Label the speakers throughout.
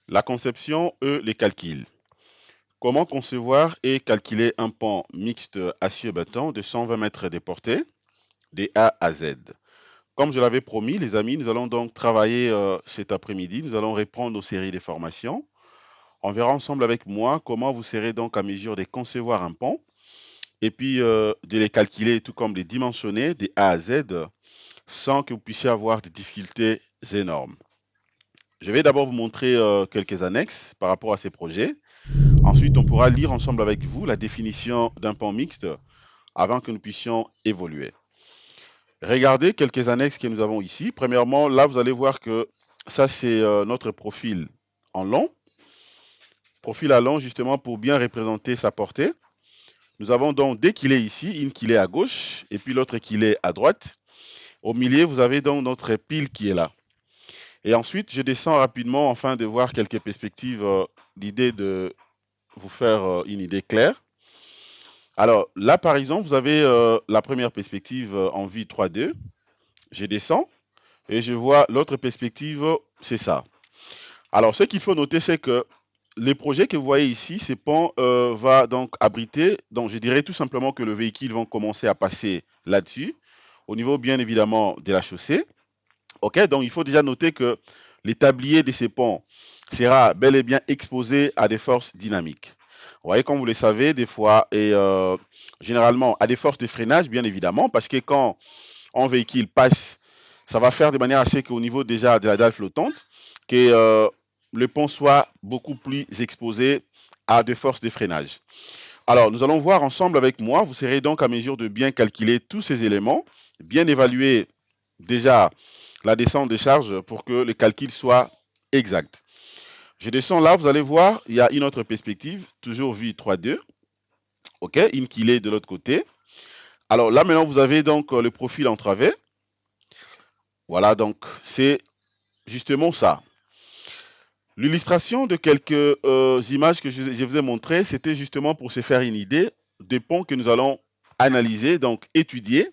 Speaker 1: La conception et les calculs. Comment concevoir et calculer un pont mixte acier-béton de 120 mètres de portée, de A à Z? Comme je l'avais promis, les amis, nous allons donc travailler cet après-midi. Nous allons reprendre nos séries de formations. On verra ensemble avec moi comment vous serez donc à mesure de concevoir un pont et puis de les calculer tout comme de les dimensionner de A à Z sans que vous puissiez avoir des difficultés énormes. Je vais d'abord vous montrer quelques annexes par rapport à ces projets. Ensuite, on pourra lire ensemble avec vous la définition d'un pont mixte avant que nous puissions évoluer. Regardez quelques annexes que nous avons ici. Premièrement, là, vous allez voir que ça, c'est notre profil en long. Profil à long, justement, pour bien représenter sa portée. Nous avons donc deux qu'il est ici, une qu'il est à gauche et puis l'autre qu'il est à droite. Au milieu, vous avez donc notre pile qui est là. Et ensuite, je descends rapidement afin de voir quelques perspectives, l'idée de vous faire une idée claire. Alors là, par exemple, vous avez la première perspective en vue 3D. Je descends et je vois l'autre perspective, c'est ça. Alors, ce qu'il faut noter, c'est que les projets que vous voyez ici, ces ponts va donc abriter, donc je dirais tout simplement que le véhicule va commencer à passer là-dessus, au niveau bien évidemment de la chaussée. Ok, donc il faut déjà noter que les tabliers de ces ponts sera bel et bien exposé à des forces dynamiques. Vous voyez, comme vous le savez, des fois, et généralement à des forces de freinage, bien évidemment, parce que quand un véhicule passe, ça va faire de manière à ce qu'au niveau déjà de la dalle flottante, que le pont soit beaucoup plus exposé à des forces de freinage. Alors, nous allons voir ensemble avec moi, vous serez donc à mesure de bien calculer tous ces éléments, bien évaluer déjà la descente des charges pour que le calcul soit exact. Je descends là, vous allez voir, il y a une autre perspective, toujours vue 3D, ok, une qui est de l'autre côté. Alors là, maintenant, vous avez donc le profil en travers. Voilà, donc c'est justement ça. L'illustration de quelques images que je vous ai montrées, c'était justement pour se faire une idée des ponts que nous allons analyser, donc étudier,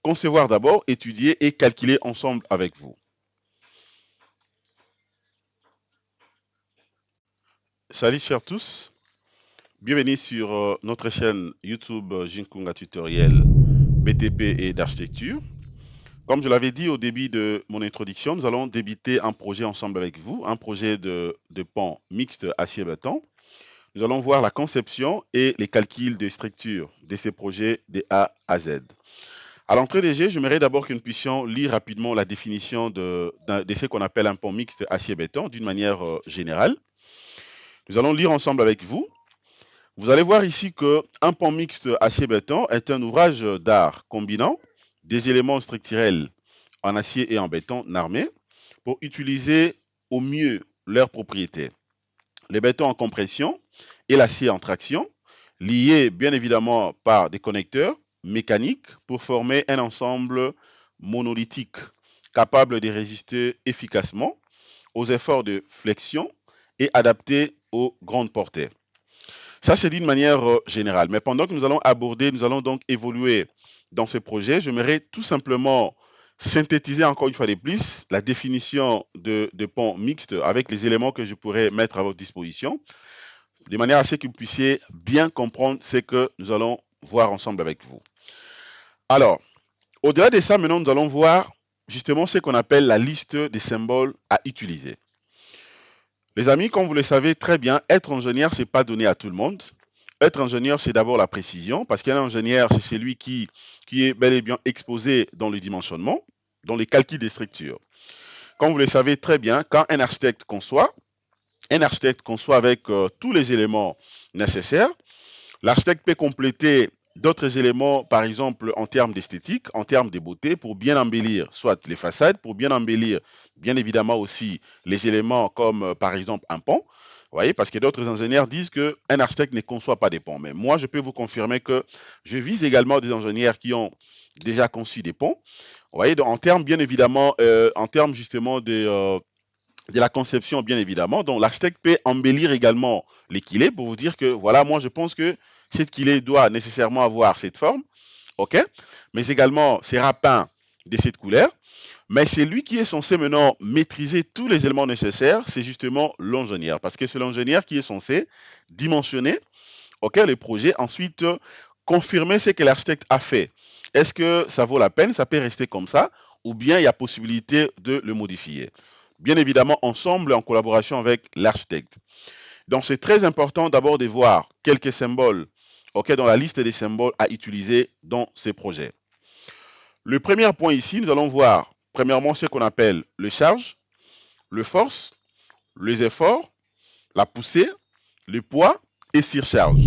Speaker 1: concevoir d'abord, étudier et calculer ensemble avec vous. Salut chers tous, bienvenue sur notre chaîne YouTube Jinkunga Tutoriel BTP et d'architecture. Comme je l'avais dit au début de mon introduction, nous allons débuter un projet ensemble avec vous, un projet de pont mixte acier-béton. Nous allons voir la conception et les calculs de structure de ces projets de A à Z. À l'entrée des jeux, j'aimerais d'abord que nous puissions lire rapidement la définition de ce qu'on appelle un pont mixte acier-béton d'une manière générale. Nous allons lire ensemble avec vous. Vous allez voir ici qu'un pont mixte acier-béton est un ouvrage d'art combinant des éléments structurels en acier et en béton armé pour utiliser au mieux leurs propriétés. Le béton en compression et l'acier en traction, liés bien évidemment par des connecteurs mécaniques pour former un ensemble monolithique capable de résister efficacement aux efforts de flexion et adapté aux grandes portées. Ça, c'est d'une manière générale. Mais pendant que nous allons aborder, nous allons donc évoluer dans ce projet, j'aimerais tout simplement synthétiser encore une fois de plus la définition de pont mixte avec les éléments que je pourrais mettre à votre disposition, de manière à ce que vous puissiez bien comprendre ce que nous allons voir ensemble avec vous. Alors, au-delà de ça, maintenant, nous allons voir justement ce qu'on appelle la liste des symboles à utiliser. Les amis, comme vous le savez très bien, être ingénieur, ce n'est pas donné à tout le monde. Être ingénieur, c'est d'abord la précision, parce qu'un ingénieur, c'est celui qui est bel et bien exposé dans le dimensionnement, dans les calculs des structures. Comme vous le savez très bien, quand un architecte conçoit avec tous les éléments nécessaires. L'architecte peut compléter d'autres éléments, par exemple en termes d'esthétique, en termes de beauté, pour bien embellir soit les façades, pour bien embellir bien évidemment aussi les éléments comme par exemple un pont. Vous voyez, parce que d'autres ingénieurs disent qu'un architecte ne conçoit pas des ponts. Mais moi, je peux vous confirmer que je vise également des ingénieurs qui ont déjà conçu des ponts. Vous voyez, donc en termes bien évidemment, en termes justement de la conception, bien évidemment. Donc, l'architecte peut embellir également l'équilibre pour vous dire que, voilà, moi, je pense que cette kilé doit nécessairement avoir cette forme, ok, mais également, sera peint de cette couleur. Mais c'est lui qui est censé maintenant maîtriser tous les éléments nécessaires, c'est justement l'ingénieur. Parce que c'est l'ingénieur qui est censé dimensionner, ok, le projet, ensuite confirmer ce que l'architecte a fait. Est-ce que ça vaut la peine, ça peut rester comme ça, ou bien il y a possibilité de le modifier. Bien évidemment, ensemble, en collaboration avec l'architecte. Donc, c'est très important d'abord de voir quelques symboles, ok, dans la liste des symboles à utiliser dans ces projets. Le premier point ici, nous allons voir, premièrement, ce qu'on appelle le charge, le force, les efforts, la poussée, le poids et surcharge.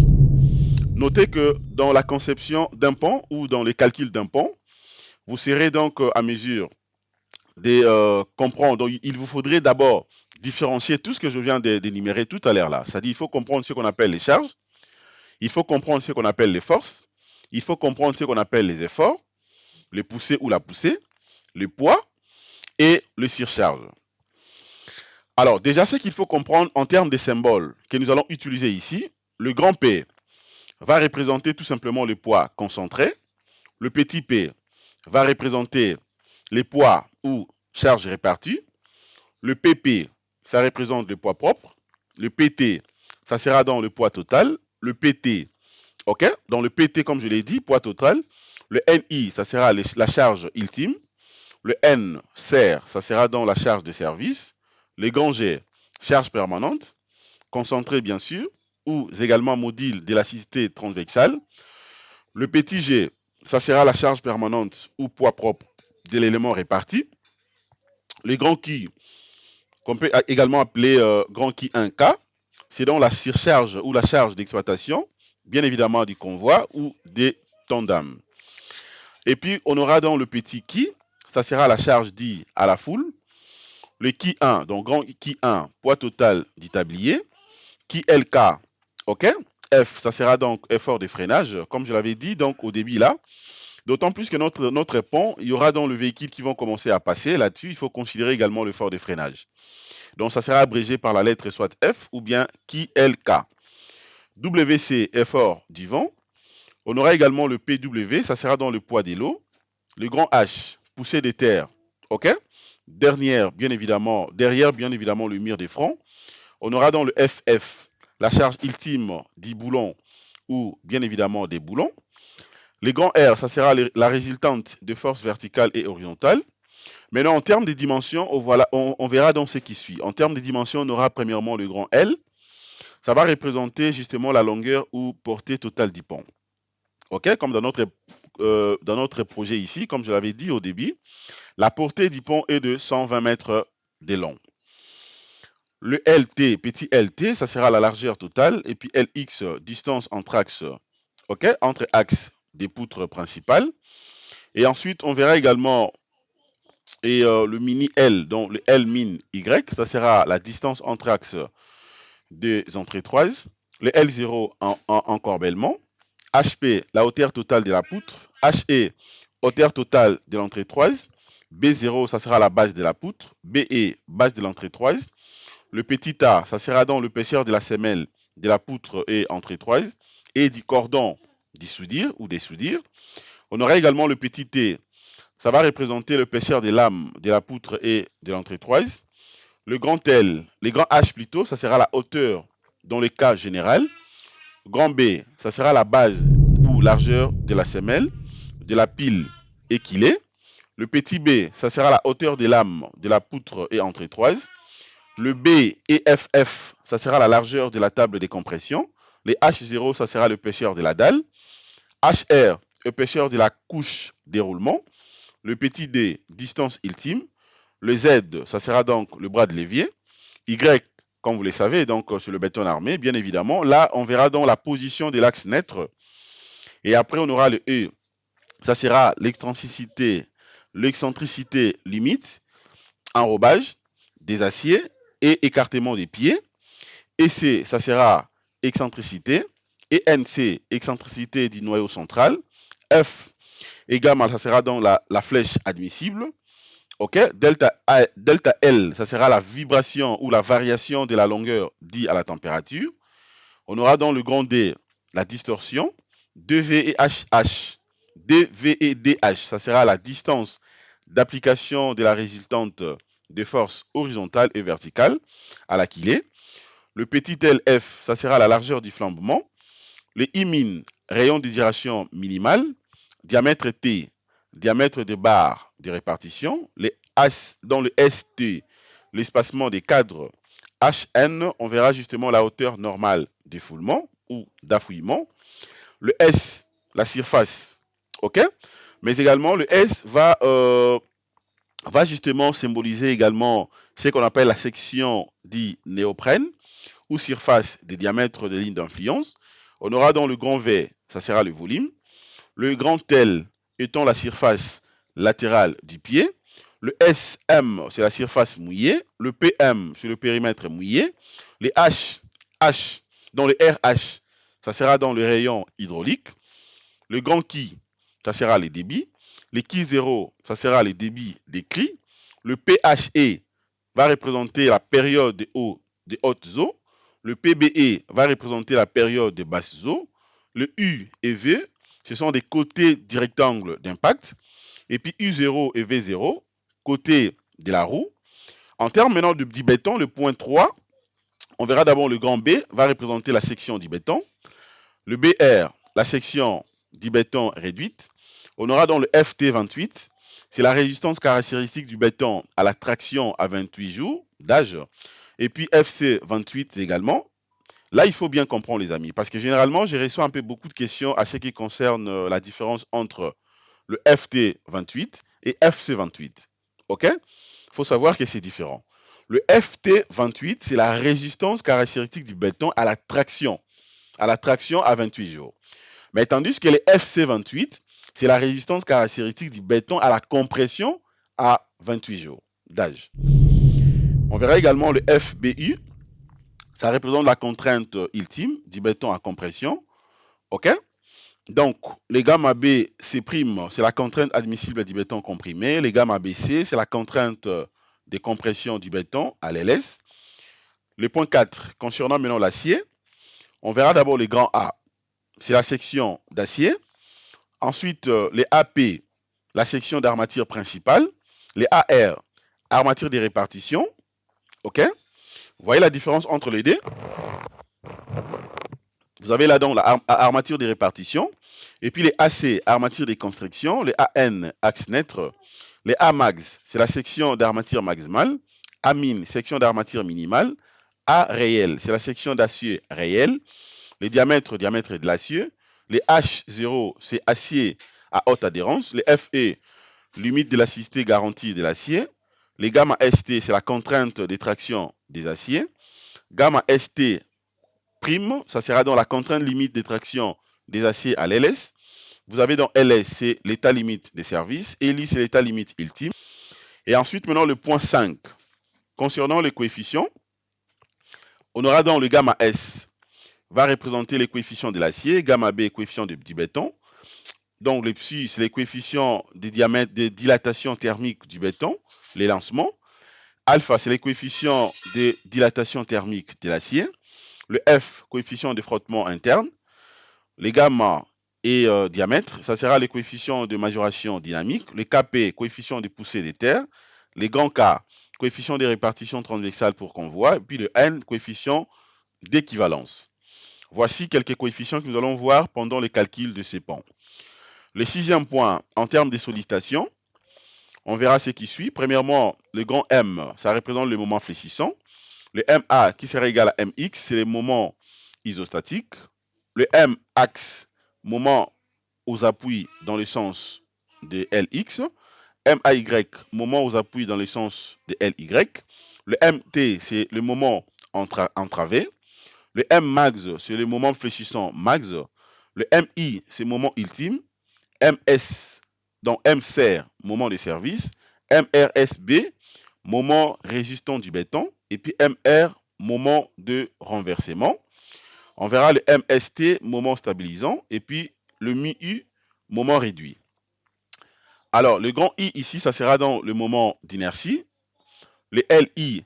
Speaker 1: Notez que dans la conception d'un pont ou dans le calcul d'un pont, vous serez donc à mesure de comprendre. Donc, il vous faudrait d'abord différencier tout ce que je viens d'énumérer tout à l'heure là. C'est-à-dire, il faut comprendre ce qu'on appelle les charges, il faut comprendre ce qu'on appelle les forces, il faut comprendre ce qu'on appelle les efforts, les poussées ou la poussée, le poids et le surcharge. Alors, déjà, ce qu'il faut comprendre en termes de symboles que nous allons utiliser ici, le grand P va représenter tout simplement le poids concentré, le petit p va représenter les poids ou charges réparties, le pp, ça représente le poids propre, le pt, ça sera dans le poids total, le pt, ok, dans le pt, comme je l'ai dit, poids total, le ni, ça sera la charge ultime, le n serre, ça sera dans la charge de service, le grand G, charge permanente, concentrée bien sûr, ou également module d'élasticité transversale, le petit g, ça sera la charge permanente ou poids propre de l'élément réparti, le grand Q, qu'on peut également appeler grand Q 1K, c'est donc la surcharge ou la charge d'exploitation, bien évidemment du convoi ou des tandems. Et puis, on aura dans le petit Q, ça sera la charge due à la foule, le Q 1, donc grand Q 1, poids total du tablier, Q LK, ok, F, ça sera donc effort de freinage, comme je l'avais dit donc au début là. D'autant plus que notre pont, il y aura dans le véhicule qui vont commencer à passer. Là-dessus, il faut considérer également l'effort de freinage. Donc, ça sera abrégé par la lettre soit F ou bien KLK. WC, effort du vent. On aura également le PW, ça sera dans le poids de l'eau. Le grand H, poussée des terres. OK? Derrière, bien évidemment, le mur des fronts. On aura dans le FF, la charge ultime du boulon ou bien évidemment des boulons. Les grands R, ça sera la résultante de forces verticales et horizontales. Maintenant, en termes de dimensions, on verra dans ce qui suit. En termes de dimensions, on aura premièrement le grand L. Ça va représenter justement la longueur ou portée totale du pont. OK, comme dans notre projet ici, comme je l'avais dit au début, la portée du pont est de 120 mètres de long. Le LT, petit LT, ça sera la largeur totale. Et puis LX, distance entre axes, OK, entre axes des poutres principales. Et ensuite, on verra également le mini L, donc le L min Y, ça sera la distance entre axes des entrées-toises. Le L0 en encorbellement. HP, la hauteur totale de la poutre. HE, hauteur totale de l'entrée-toise. B0, ça sera la base de la poutre. BE, base de l'entrée-toise. Le petit A, ça sera dans l'épaisseur de la semelle de la poutre et entrée-toise et du cordon d'y soudire ou des soudires. On aura également le petit T, ça va représenter l'épaisseur des lames de la poutre et de l'entrée-toise. Le grand L, les grands H plutôt, ça sera la hauteur dans le cas général. Grand B, ça sera la base ou largeur de la semelle, de la pile équilée. Le petit B, ça sera la hauteur des lames de la poutre et entrée-toise. Le B et FF, ça sera la largeur de la table de compression. Les H0, ça sera l'épaisseur de la dalle. HR, épaisseur de la couche déroulement. Le petit d, distance ultime. Le Z, ça sera donc le bras de levier. Y, comme vous le savez, donc sur le béton armé, bien évidemment. Là, on verra donc la position de l'axe naître. Et après, on aura le E. Ça sera l'excentricité limite, enrobage des aciers et écartement des pieds. Et C, ça sera excentricité. Et NC, excentricité du noyau central. F, également, ça sera donc la flèche admissible. OK, delta L, ça sera la vibration ou la variation de la longueur due à la température. On aura dans le grand D la distorsion. 2V et HH. 2V et DH, ça sera la distance d'application de la résultante de force horizontale et verticale à la qu'il est. Le petit LF, ça sera la largeur du flambement. Le I-min, rayon de direction minimale. Diamètre T, diamètre de barre de répartition. Dans le ST, l'espacement des cadres HN, on verra justement la hauteur normale d'effoulement ou d'affouillement. Le S, la surface, ok? Mais également, le S va justement symboliser également ce qu'on appelle la section dit néoprène ou surface des diamètres des lignes d'influence. On aura dans le grand V, ça sera le volume. Le grand L étant la surface latérale du pied. Le SM, c'est la surface mouillée. Le PM, c'est le périmètre mouillé. Les H, dans le RH, ça sera dans le rayon hydraulique. Le grand Ki, ça sera les débits. Les Ki 0, ça sera les débits des cris. Le PHE va représenter la période de hautes eaux. Le PBE va représenter la période de basses eaux. Le U et V, ce sont des côtés du rectangle d'impact. Et puis U0 et V0, côté de la roue. En termes maintenant du béton, le point 3, on verra d'abord le grand B va représenter la section du béton. Le BR, la section du béton réduite. On aura dans le FT28, c'est la résistance caractéristique du béton à la traction à 28 jours d'âge. Et puis FC28 également. Là, il faut bien comprendre, les amis, parce que généralement, je reçois un peu beaucoup de questions à ce qui concerne la différence entre le FT28 et FC28. OK? Il faut savoir que c'est différent. Le FT28, c'est la résistance caractéristique du béton à la traction à 28 jours. Mais tandis que le FC28, c'est la résistance caractéristique du béton à la compression à 28 jours d'âge. On verra également le FBU. Ça représente la contrainte ultime du béton à compression. OK? Donc, les gamma B, c'est la contrainte admissible du béton comprimé. Les gamma BC, c'est la contrainte de compression du béton à l'LS. Le point 4, concernant maintenant l'acier, on verra d'abord les grands A. C'est la section d'acier. Ensuite, les AP, la section d'armature principale. Les AR, armature de répartition. OK? Vous voyez la différence entre les deux? Vous avez là-dedans la armature de répartition. Et puis les AC, armature de construction. Les AN, axe neutre. Les AMAX, c'est la section d'armature maximale. AMIN, section d'armature minimale. A réel, c'est la section d'acier réel. Les diamètres de l'acier. Les H0, c'est acier à haute adhérence. Les FE, limite de l'élasticité garantie de l'acier. Les gamma ST, c'est la contrainte de traction des aciers. Gamma ST prime, ça sera dans la contrainte limite de traction des aciers à l'LS. Vous avez dans LS, c'est l'état limite des services. Et LI, c'est l'état limite ultime. Et ensuite, maintenant, le point 5. Concernant les coefficients, on aura dans le gamma S, va représenter les coefficients de l'acier. Gamma B, coefficient du béton. Donc, les psi, c'est les coefficients des diamètres de dilatation thermique du béton, les lancements. Alpha, c'est les coefficients de dilatation thermique de l'acier. Le F, coefficient de frottement interne. Les gamma et diamètre, ça sera les coefficients de majoration dynamique. Le Kp, coefficient de poussée des terres. Les grands K, coefficient de répartition transversale pour convoi. Et puis le N, coefficient d'équivalence. Voici quelques coefficients que nous allons voir pendant le calcul de ces pans. Le sixième point, en termes de sollicitation, on verra ce qui suit. Premièrement, le grand M, ça représente le moment fléchissant. Le MA qui sera égal à MX, c'est le moment isostatique. Le M axe, moment aux appuis dans le sens de LX. MAY, moment aux appuis dans le sens de LY. Le MT, c'est le moment entravé. Le M max, c'est le moment fléchissant max. Le MI, c'est le moment ultime. MS, donc MSER, moment de service. MRSB, moment résistant du béton. Et puis MR, moment de renversement. On verra le MST, moment stabilisant. Et puis le MIU, moment réduit. Alors, le grand I ici, ça sera dans le moment d'inertie. Les LI,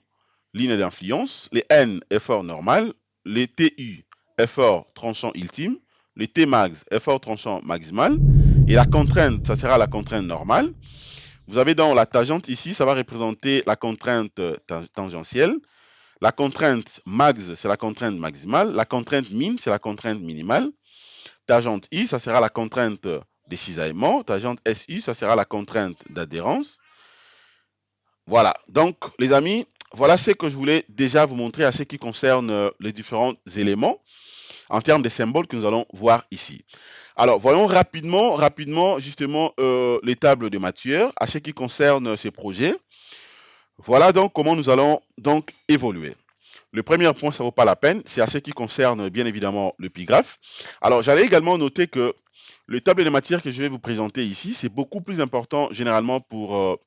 Speaker 1: ligne d'influence. Les N, effort normal. Les TU, effort tranchant ultime. Les Tmax, effort tranchant maximal. Et la contrainte, ça sera la contrainte normale. Vous avez dans la tangente ici, ça va représenter la contrainte tangentielle. La contrainte max, c'est la contrainte maximale. La contrainte min, c'est la contrainte minimale. Tangente I, ça sera la contrainte de cisaillement. Tangente SU, ça sera la contrainte d'adhérence. Voilà. Donc, les amis, voilà ce que je voulais déjà vous montrer à ce qui concerne les différents éléments en termes de symboles que nous allons voir ici. Alors, voyons rapidement, justement, les tables de Mathieu à ce qui concerne ces projets. Voilà donc comment nous allons donc évoluer. Le premier point, ça ne vaut pas la peine, c'est à ce qui concerne bien évidemment le pigraphe. Alors, j'allais également noter que le table de matière que je vais vous présenter ici, c'est beaucoup plus important généralement pour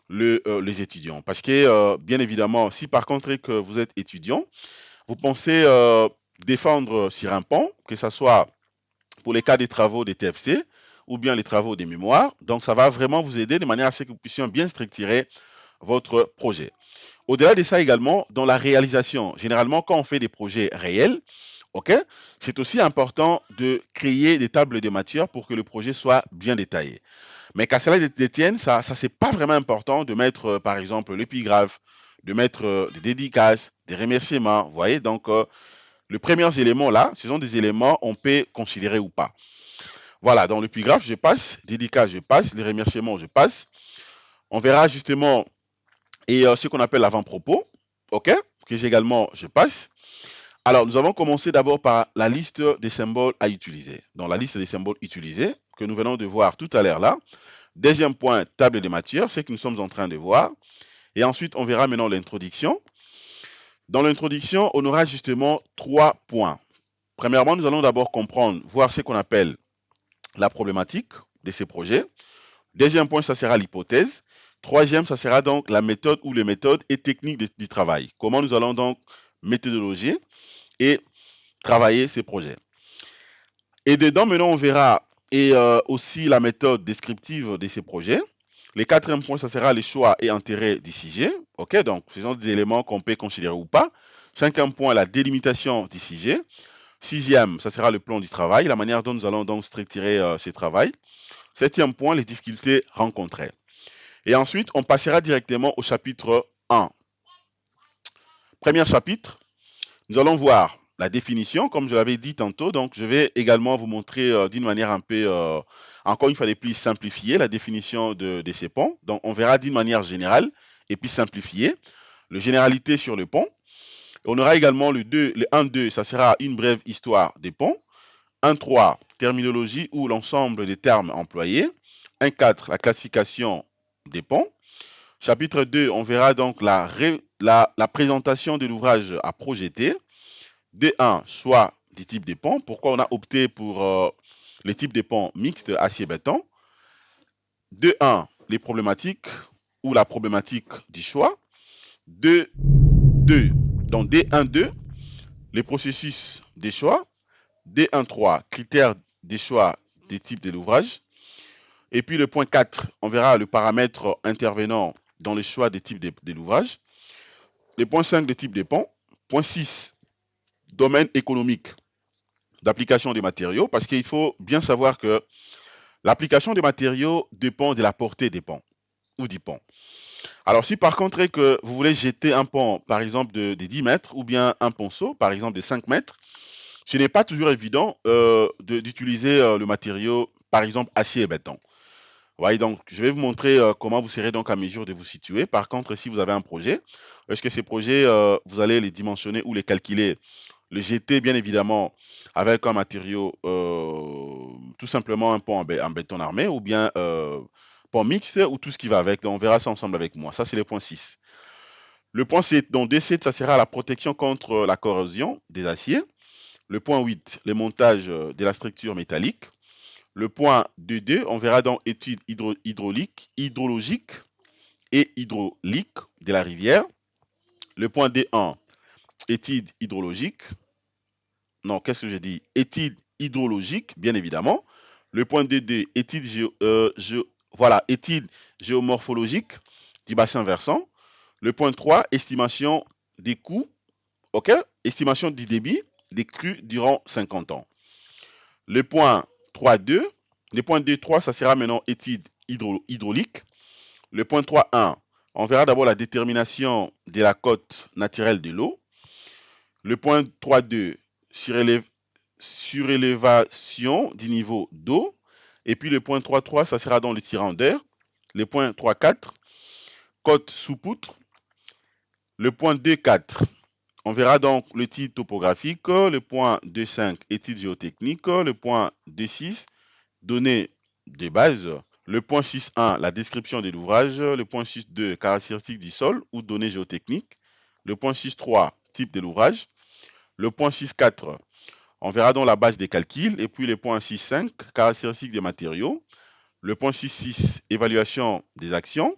Speaker 1: les étudiants. Parce que, bien évidemment, si par contre que vous êtes étudiant, vous pensez défendre sur un pont, que ce soit pour les cas des travaux des TFC ou bien les travaux des mémoires. Donc, ça va vraiment vous aider de manière à ce que vous puissiez bien structurer votre projet. Au-delà de ça également, dans la réalisation, généralement, quand on fait des projets réels, ok, c'est aussi important de créer des tables de matière pour que le projet soit bien détaillé. Mais qu'à cela détienne, ça c'est pas vraiment important de mettre, par exemple, l'épigraphe, de mettre des dédicaces, des remerciements. Vous voyez, donc, les premiers éléments là, ce sont des éléments on peut considérer ou pas. Voilà, dans l'épigraphe, je passe, dédicace, je passe, les remerciements, je passe. On verra justement et ce qu'on appelle l'avant-propos, ok, que également je passe. Alors, nous avons commencé d'abord par la liste des symboles à utiliser. Dans la liste des symboles utilisés, que nous venons de voir tout à l'heure là. Deuxième point, table de matière, ce que nous sommes en train de voir. Et ensuite, on verra maintenant l'introduction. Dans l'introduction, on aura justement 3 points. Premièrement, nous allons d'abord comprendre, voir ce qu'on appelle la problématique de ces projets. Deuxième point, ça sera l'hypothèse. Troisième, ça sera donc la méthode ou les méthodes et techniques du travail. Comment nous allons donc méthodologiser et travailler ces projets. Et dedans, maintenant, on verra et aussi la méthode descriptive de ces projets. Les quatrième points, ça sera les choix et intérêts du sujet. Ok, donc ce sont des éléments qu'on peut considérer ou pas. Cinquième point, la délimitation du sujet. Sixième, ça sera le plan du travail, la manière dont nous allons donc structurer ce travail. Septième point, les difficultés rencontrées. Et ensuite, on passera directement au chapitre 1. Premier chapitre, nous allons voir la définition, comme je l'avais dit tantôt. Donc, je vais également vous montrer d'une manière un peu, encore une fois de plus, simplifiée la définition de ces ponts. Donc, on verra d'une manière générale et puis simplifiée. Le généralité sur le pont. On aura également le 1-2, ça sera une brève histoire des ponts. 1-3, terminologie ou l'ensemble des termes employés. 1-4, la classification des ponts. Chapitre 2, on verra donc la présentation de l'ouvrage à projeter. 2-1, choix du type de pont. Pourquoi on a opté pour les types de ponts mixtes acier-béton. 2-1, les problématiques ou la problématique du choix. 2-2, donc D1-2, les processus des choix. D1-3, critères des choix des types de l'ouvrage. Et puis le point 4, on verra le paramètre intervenant dans le choix des types de l'ouvrage. Le point 5, des types de ponts. Point 6, domaine économique d'application des matériaux, parce qu'il faut bien savoir que l'application des matériaux dépend de la portée des ponts ou du pont. Alors, si par contre que vous voulez jeter un pont, par exemple, de 10 mètres ou bien un ponceau, par exemple, de 5 mètres, ce n'est pas toujours évident d'utiliser le matériau, par exemple, acier et béton. Ouais, donc, je vais vous montrer comment vous serez donc à mesure de vous situer. Par contre, si vous avez un projet, est-ce que ces projets, vous allez les dimensionner ou les calculer, les jeter bien évidemment avec un matériau, tout simplement un pont en béton armé ou bien pont mixte ou tout ce qui va avec. Donc, on verra ça ensemble avec moi. Ça, c'est le point 6. Le point 7, donc D7, ça sera la protection contre la corrosion des aciers. Le point 8, le montage de la structure métallique. Le point 2.2, on verra dans études hydrologiques et hydrauliques de la rivière. Le point D1, études hydrologiques. Non, qu'est-ce que j'ai dit? Études hydrologiques, bien évidemment. Le point D2, études géomorphologiques du bassin versant. Le point 3, estimation des coûts, ok? Estimation du débit des crues durant 50 ans. Le point 3.2, le point 2.3, ça sera maintenant études hydrauliques. Le point 3.1, on verra d'abord la détermination de la cote naturelle de l'eau. Le point 3.2, surélévation du niveau d'eau. Et puis le point 3.3, ça sera dans le tirant d'air. Le point 3.4, cote sous poutre. Le point 2.4, on verra donc le titre topographique. Le point 2.5, études géotechniques. Le point 2.6, données de base. Le point 6.1, la description de l'ouvrage. Le point 6.2, caractéristiques du sol ou données géotechniques. Le point 6.3, type de l'ouvrage. Le point 6.4, on verra donc la base des calculs. Et puis le point 6.5, caractéristiques des matériaux. Le point 6.6, évaluation des actions.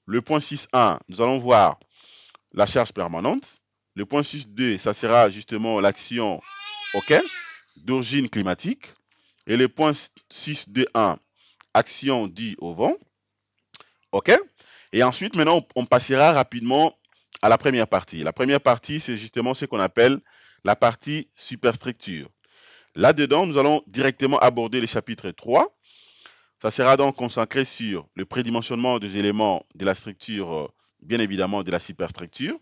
Speaker 1: Le point 6.1, nous allons voir la charge permanente. Le point 6.2, ça sera justement l'action d'origine climatique. Et le point 6.2.1, action due au vent. Et ensuite, maintenant, on passera rapidement à la première partie. La première partie, c'est justement ce qu'on appelle la partie superstructure. Là-dedans, nous allons directement aborder le chapitre 3. Ça sera donc consacré sur le prédimensionnement des éléments de la structure, bien évidemment de la superstructure.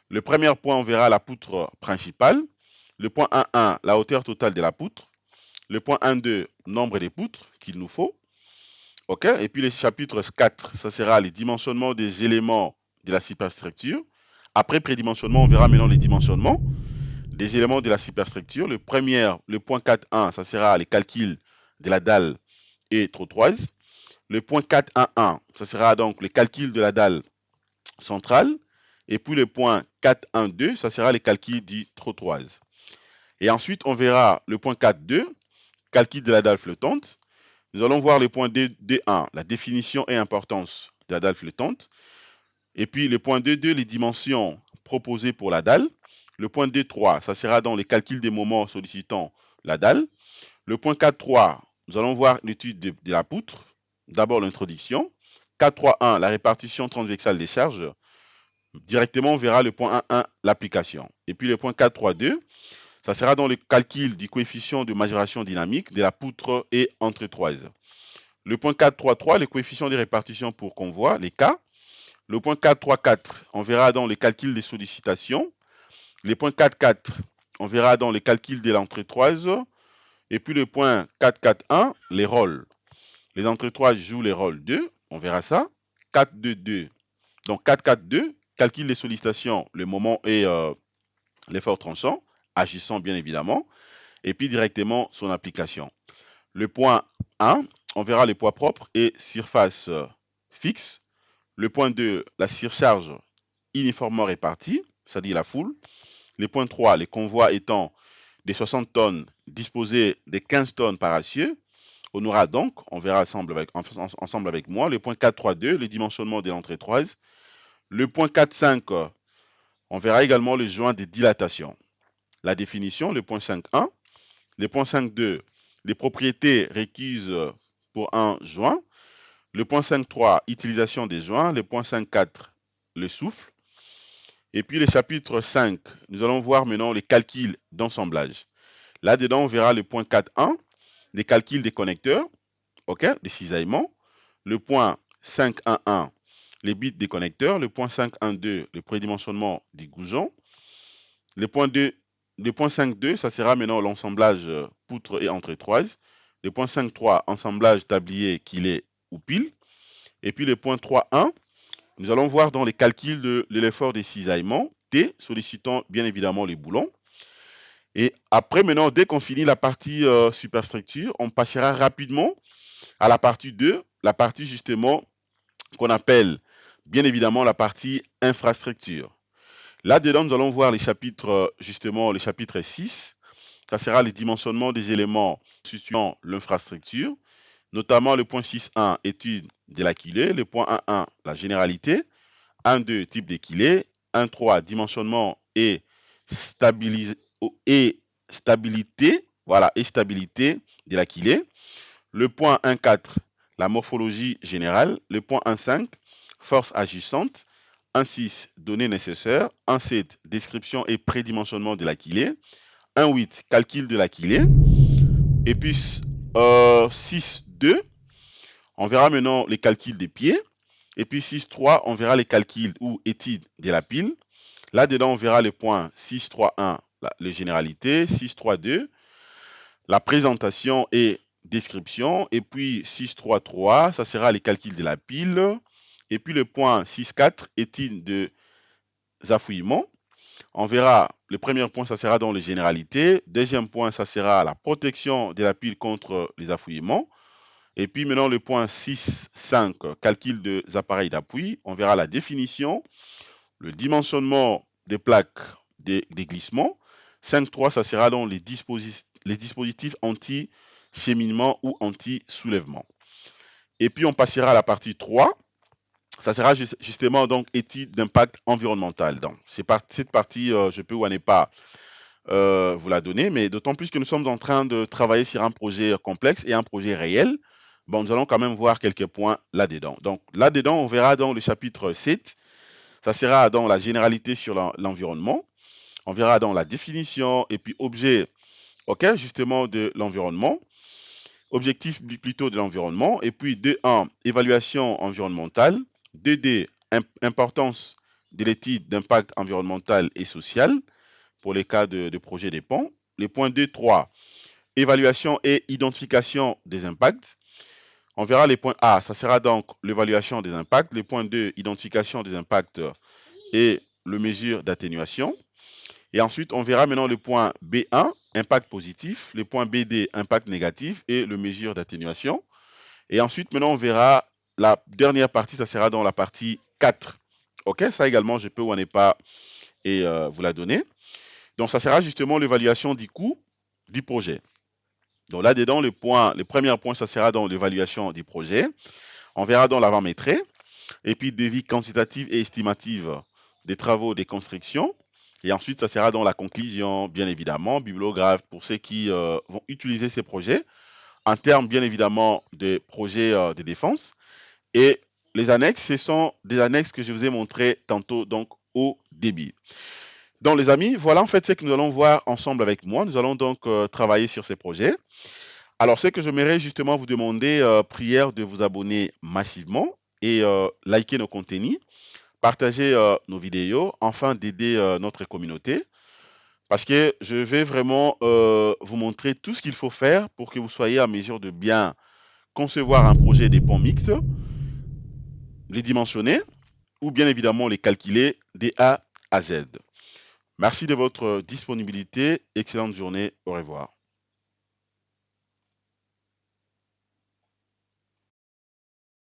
Speaker 1: Le premier point, on verra la poutre principale. Le point 1.1, la hauteur totale de la poutre. Le point 1.2, nombre des poutres qu'il nous faut. Et puis le chapitre 4, ça sera les dimensionnements des éléments de la superstructure. Après prédimensionnement, on verra maintenant les dimensionnements des éléments de la superstructure. Le point 4.1, ça sera les calculs de la dalle et trottoise. Le point 4.1.1, ça sera donc les calculs de la dalle centrale. Et puis le point 4.1.2, ça sera les calculs du trottoise. Et ensuite, on verra le point 4.2, calcul de la dalle flottante. Nous allons voir le point 2.1, la définition et importance de la dalle flottante. Et puis le point 2.2, les dimensions proposées pour la dalle. Le point 2.3, ça sera dans les calculs des moments sollicitant la dalle. Le point 4.3, nous allons voir l'étude de la poutre. D'abord l'introduction. 4.3.1, la répartition transversale des charges. Directement, on verra le point 1.1, l'application. Et puis le point 4.3.2, ça sera dans le calcul du coefficient de majoration dynamique de la poutre et entretoise. Le point 4.3.3, les coefficients de répartition pour convoi, les cas. Le point 4.3.4, on verra dans le calcul des sollicitations. Le point 4.4, on verra dans le calcul de l'entretoise. Et puis le point 4.4.1, les rôles. Les entretoises jouent les rôles 2, on verra ça. 4.2.2, donc 4.4.2, calcul des sollicitations, le moment et l'effort tranchant, agissant bien évidemment. Et puis directement son application. Le point 1, on verra les poids propres et surface fixe. Le point 2, la surcharge uniformément répartie, c'est-à-dire la foule. Le point 3, les convois étant des 60 tonnes disposés de 15 tonnes par acier. On aura donc, on verra ensemble avec moi, le point 4.3.2, le dimensionnement de l'entretoise. Le point 4.5, on verra également le joint de dilatation. La définition, le point 5.1. Le point 5.2, les propriétés requises pour un joint. Le point 5.3, utilisation des joints. Le point 5.4, le souffle. Et puis le chapitre 5, nous allons voir maintenant les calculs d'assemblage. Là-dedans, on verra le point 4.1, les calculs des connecteurs, des cisaillements. Le point 5.1.1, les bits des connecteurs. Le point 5.1.2, le prédimensionnement du goujon. Le point 5.2, ça sera maintenant l'assemblage poutre et entretoise. Le point 5.3, assemblage tablier, quillet ou pile. Et puis le point 3.1, nous allons voir dans les calculs de l'effort des cisaillements, T, sollicitant bien évidemment les boulons. Et après, maintenant, dès qu'on finit la partie superstructure, on passera rapidement à la partie 2, la partie justement qu'on appelle bien évidemment la partie infrastructure. Là-dedans, nous allons voir les chapitres, justement, le chapitre 6. Ça sera le dimensionnement des éléments situant l'infrastructure, notamment le point 6.1, étude de la quilée, le point 1.1, la généralité, 1.2, type de quilée, 1.3, dimensionnement et stabilité, de la quilée, le point 1.4, la morphologie générale, le point 1.5, force agissante, 1.6, données nécessaires, 1.7, description et prédimensionnement de la quilée, 1.8, calcul de la quilée, et puis 6.2, on verra maintenant les calculs des pieds, Et puis 6.3, on verra les calculs ou études de la pile. Là-dedans, on verra les points 6.3.1, les généralités, 6.3.2, la présentation et description. Et puis 6.3.3, ça sera les calculs de la pile. Et puis le point 6.4, études de affouillement. On verra, le premier point, ça sera dans les généralités. Deuxième point, ça sera la protection de la pile contre les affouillements. Et puis maintenant, le point 6.5, calcul des appareils d'appui. On verra la définition, le dimensionnement des plaques des glissements. 5.3, ça sera dans les dispositifs anti-cheminement ou anti-soulèvement. Et puis, on passera à la partie 3. Ça sera justement donc étude d'impact environnemental. Donc, cette partie, je peux ou ne pas vous la donner, mais d'autant plus que nous sommes en train de travailler sur un projet complexe et un projet réel. Bon, nous allons quand même voir quelques points là-dedans. Donc, là-dedans, on verra dans le chapitre 7, ça sera dans la généralité sur l'environnement. On verra dans la définition et puis objet, ok, justement de l'environnement. Objectif plutôt de l'environnement. Et puis 2.1, évaluation environnementale. 2D, importance de l'étude d'impact environnemental et social pour les cas de projet des ponts. Les points 2.3, évaluation et identification des impacts. On verra les points A, ça sera donc l'évaluation des impacts. Les points 2, identification des impacts et le mesure d'atténuation. Et ensuite, on verra maintenant le point B1, impact positif, le point BD, impact négatif et le mesure d'atténuation. Et ensuite, maintenant, on verra la dernière partie, ça sera dans la partie 4. OK, ça également, je peux ou ne pas et vous la donner. Donc, ça sera justement l'évaluation du coût du projet. Donc, là-dedans, le premier point, ça sera dans l'évaluation du projet. On verra dans l'avant-maîtrise. Et puis, devis quantitative et estimative des travaux des constructions. Et ensuite, ça sera dans la conclusion, bien évidemment, bibliographe pour ceux qui vont utiliser ces projets en termes, bien évidemment, de projets de défense. Et les annexes, ce sont des annexes que je vous ai montrées tantôt, donc au début. Donc, les amis, voilà en fait ce que nous allons voir ensemble avec moi. Nous allons donc travailler sur ces projets. Alors, ce que j'aimerais justement vous demander, prière de vous abonner massivement et liker nos contenus, partager nos vidéos, afin d'aider notre communauté. Parce que je vais vraiment vous montrer tout ce qu'il faut faire pour que vous soyez à mesure de bien concevoir un projet des ponts mixtes, les dimensionner ou bien évidemment les calculer de A à Z. Merci de votre disponibilité. Excellente journée. Au revoir.